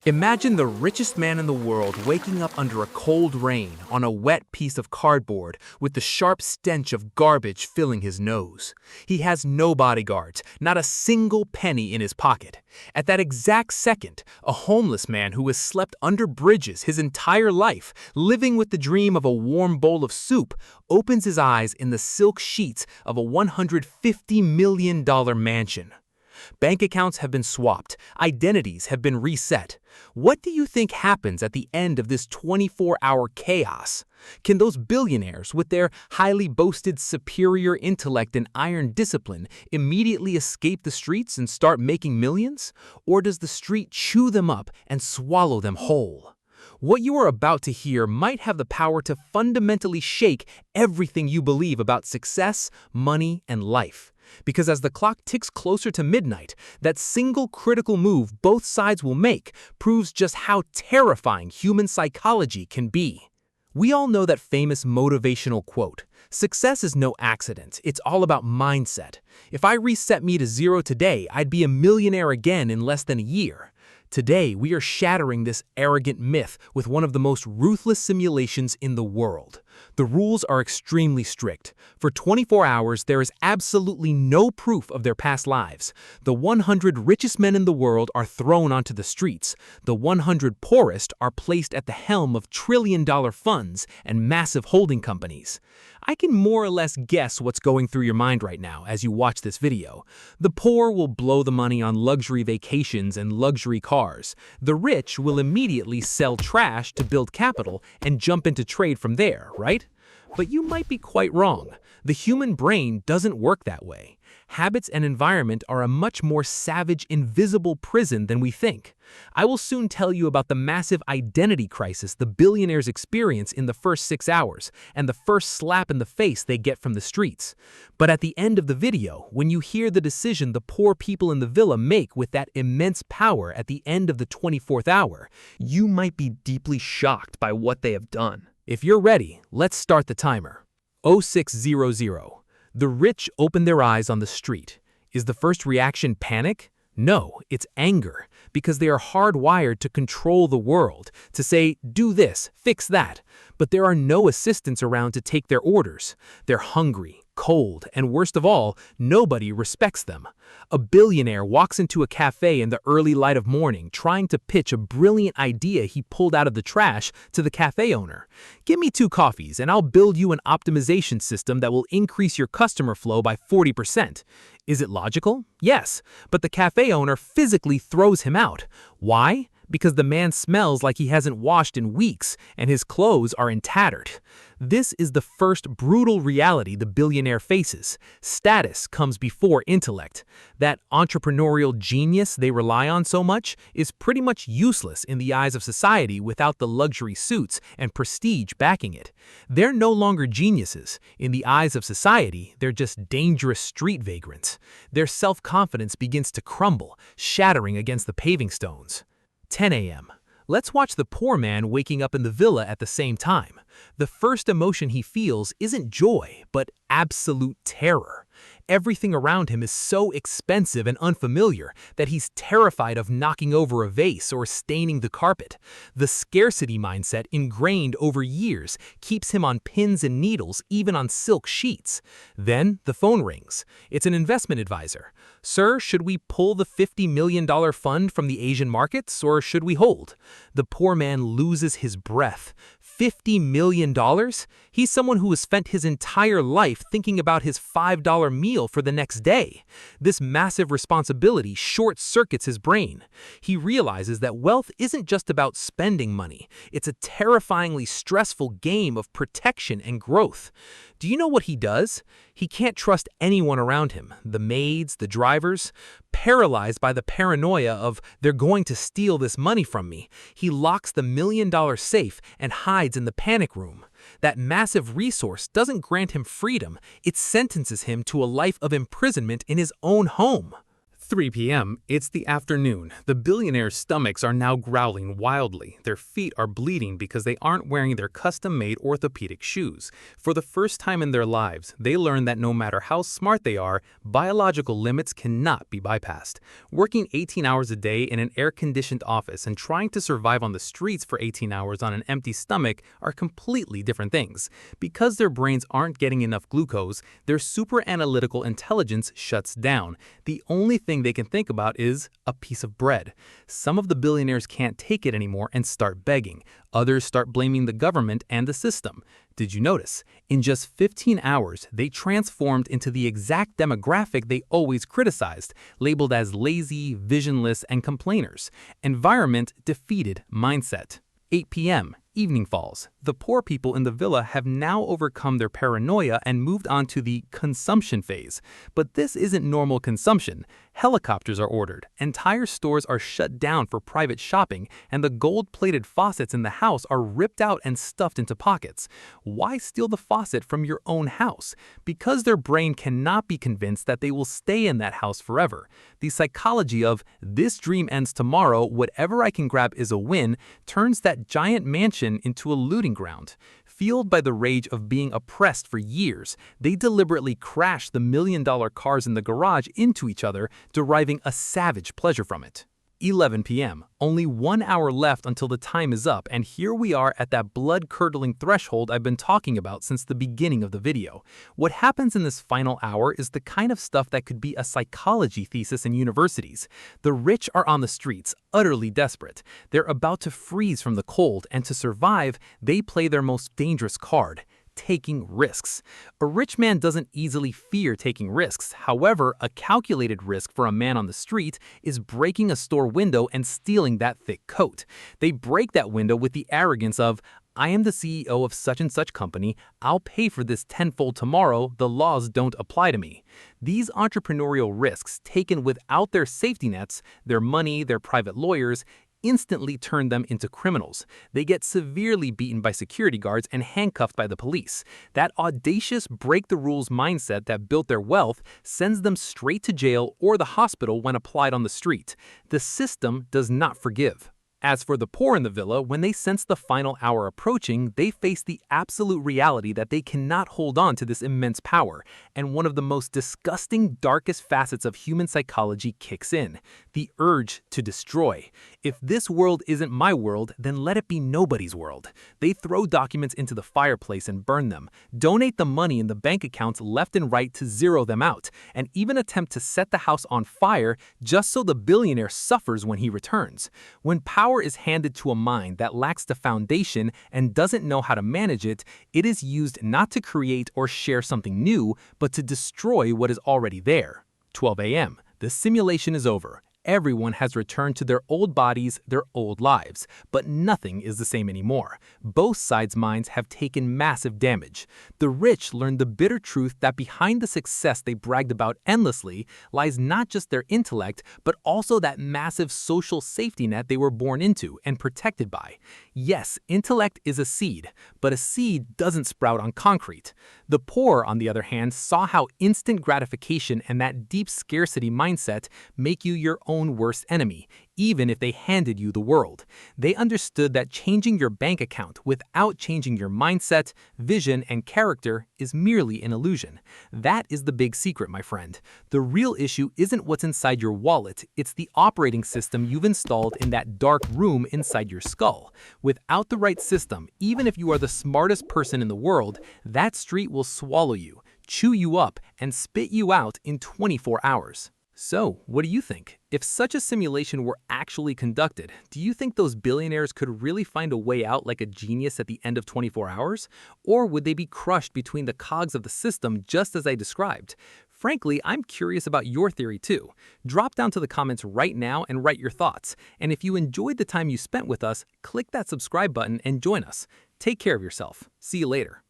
Imagine the richest man in the world waking up under a cold rain on a wet piece of cardboard with the sharp stench of garbage filling his nose. He has no bodyguards, not a single penny in his pocket. At that exact second, a homeless man who has slept under bridges his entire life, living with the dream of a warm bowl of soup, opens his eyes in the silk sheets of a $150 million mansion. Bank accounts have been swapped, identities have been reset. What do you think happens at the end of this 24-hour chaos? Can those billionaires, with their highly boasted superior intellect and iron discipline, immediately escape the streets and start making millions? Or does the street chew them up and swallow them whole? What you are about to hear might have the power to fundamentally shake everything you believe about success, money, and life. Because as the clock ticks closer to midnight, that single critical move both sides will make proves just how terrifying human psychology can be. We all know that famous motivational quote, "Success is no accident, it's all about mindset. If I reset me to zero today, I'd be a millionaire again in less than a year." Today, we are shattering this arrogant myth with one of the most ruthless simulations in the world. The rules are extremely strict. For 24 hours, there is absolutely no proof of their past lives. The 100 richest men in the world are thrown onto the streets. The 100 poorest are placed at the helm of trillion-dollar funds and massive holding companies. I can more or less guess what's going through your mind right now as you watch this video. The poor will blow the money on luxury vacations and luxury cars. The rich will immediately sell trash to build capital and jump into trade from there, right? But you might be quite wrong. The human brain doesn't work that way. Habits and environment are a much more savage, invisible prison than we think. I will soon tell you about the massive identity crisis the billionaires experience in the first 6 hours and the first slap in the face they get from the streets. But at the end of the video, when you hear the decision the poor people in the villa make with that immense power at the end of the 24th hour, you might be deeply shocked by what they have done. If you're ready, let's start the timer. 0600. The rich open their eyes on the street. Is the first reaction panic? No, it's anger, because they are hardwired to control the world, to say, do this, fix that. But there are no assistants around to take their orders. They're hungry, cold, and worst of all, nobody respects them. A billionaire walks into a cafe in the early light of morning trying to pitch a brilliant idea he pulled out of the trash to the cafe owner. "Give me 2 coffees and I'll build you an optimization system that will increase your customer flow by 40%. Is it logical? Yes, but the cafe owner physically throws him out. Why? Because the man smells like he hasn't washed in weeks and his clothes are in tattered. This is the first brutal reality the billionaire faces. Status comes before intellect. That entrepreneurial genius they rely on so much is pretty much useless in the eyes of society without the luxury suits and prestige backing it. They're no longer geniuses. In the eyes of society, they're just dangerous street vagrants. Their self-confidence begins to crumble, shattering against the paving stones. 10 a.m. Let's watch the poor man waking up in the villa at the same time. The first emotion he feels isn't joy, but absolute terror. Everything around him is so expensive and unfamiliar that he's terrified of knocking over a vase or staining the carpet. The scarcity mindset ingrained over years keeps him on pins and needles, even on silk sheets. Then the phone rings. It's an investment advisor. "Sir, should we pull the $50 million fund from the Asian markets or should we hold?" The poor man loses his breath. $50 million? He's someone who has spent his entire life thinking about his $5 meal for the next day. This massive responsibility short-circuits his brain. He realizes that wealth isn't just about spending money. It's a terrifyingly stressful game of protection and growth. Do you know what he does? He can't trust anyone around him, the maids, the drivers. Paralyzed by the paranoia of, they're going to steal this money from me, he locks the $1 million safe and hides in the panic room. That massive resource doesn't grant him freedom, it sentences him to a life of imprisonment in his own home. 3 p.m. It's the afternoon. The billionaire's stomachs are now growling wildly. Their feet are bleeding because they aren't wearing their custom-made orthopedic shoes. For the first time in their lives, they learn that no matter how smart they are, biological limits cannot be bypassed. Working 18 hours a day in an air-conditioned office and trying to survive on the streets for 18 hours on an empty stomach are completely different things. Because their brains aren't getting enough glucose, their super-analytical intelligence shuts down. The only thing they can think about is a piece of bread. Some of the billionaires can't take it anymore and start begging. Others start blaming the government and the system. Did you notice? In just 15 hours, they transformed into the exact demographic they always criticized, labeled as lazy, visionless, and complainers. Environment defeated mindset. 8 p.m. Evening falls. The poor people in the villa have now overcome their paranoia and moved on to the consumption phase. But this isn't normal consumption. Helicopters are ordered, entire stores are shut down for private shopping, and the gold-plated faucets in the house are ripped out and stuffed into pockets. Why steal the faucet from your own house? Because their brain cannot be convinced that they will stay in that house forever. The psychology of, this dream ends tomorrow, whatever I can grab is a win, turns that giant mansion into a looting ground. Fueled by the rage of being oppressed for years, they deliberately crash the million-dollar cars in the garage into each other, deriving a savage pleasure from it. 11 p.m. Only 1 hour left until the time is up, and here we are at that blood-curdling threshold I've been talking about since the beginning of the video. What happens in this final hour is the kind of stuff that could be a psychology thesis in universities. The rich are on the streets, utterly desperate. They're about to freeze from the cold, and to survive, they play their most dangerous card: taking risks. A rich man doesn't easily fear taking risks. However, a calculated risk for a man on the street is breaking a store window and stealing that thick coat. They break that window with the arrogance of, I am the CEO of such and such company, I'll pay for this tenfold tomorrow, the laws don't apply to me. These entrepreneurial risks, taken without their safety nets, their money, their private lawyers, instantly turn them into criminals. They get severely beaten by security guards and handcuffed by the police. That audacious break-the-rules mindset that built their wealth sends them straight to jail or the hospital when applied on the street. The system does not forgive. As for the poor in the villa, when they sense the final hour approaching, they face the absolute reality that they cannot hold on to this immense power, and one of the most disgusting, darkest facets of human psychology kicks in: the urge to destroy. If this world isn't my world, then let it be nobody's world. They throw documents into the fireplace and burn them, donate the money in the bank accounts left and right to zero them out, and even attempt to set the house on fire just so the billionaire suffers when he returns. When power is handed to a mind that lacks the foundation and doesn't know how to manage it, it is used not to create or share something new, but to destroy what is already there. 12 a.m. The simulation is over. Everyone has returned to their old bodies, their old lives, but nothing is the same anymore. Both sides' minds have taken massive damage. The rich learned the bitter truth that behind the success they bragged about endlessly lies not just their intellect, but also that massive social safety net they were born into and protected by. Yes, intellect is a seed, but a seed doesn't sprout on concrete. The poor, on the other hand, saw how instant gratification and that deep scarcity mindset make you your own worst enemy, even if they handed you the world. They understood that changing your bank account without changing your mindset, vision, and character is merely an illusion. That is the big secret, my friend. The real issue isn't what's inside your wallet, it's the operating system you've installed in that dark room inside your skull. Without the right system, even if you are the smartest person in the world, that street will swallow you, chew you up, and spit you out in 24 hours. So, what do you think? If such a simulation were actually conducted, do you think those billionaires could really find a way out like a genius at the end of 24 hours? Or would they be crushed between the cogs of the system just as I described? Frankly, I'm curious about your theory too. Drop down to the comments right now and write your thoughts. And if you enjoyed the time you spent with us, click that subscribe button and join us. Take care of yourself. See you later.